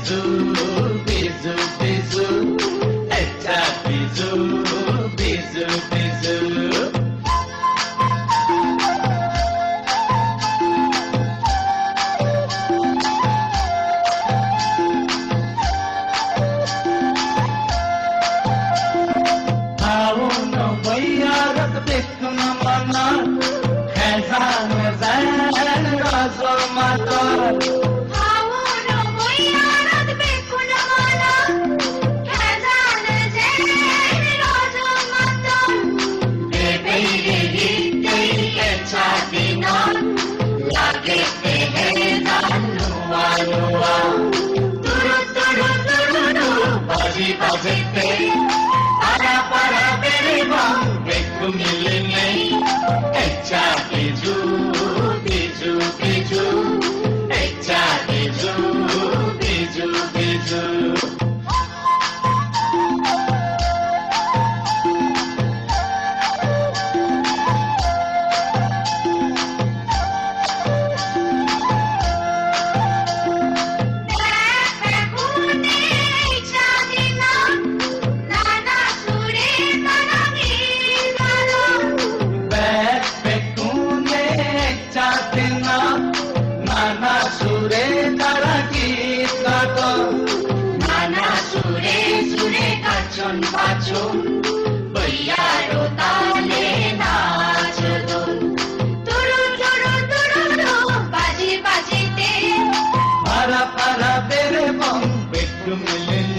বিজু বিজু বিজু একটা Biju Biju Biju Bajete, para beribang, beku milene, echa biju, biju biju, echa biju, biju biju. Pacun, bayaro tale naach dun, turu turu turu turu, baji baji te, para bere bam, beku milene.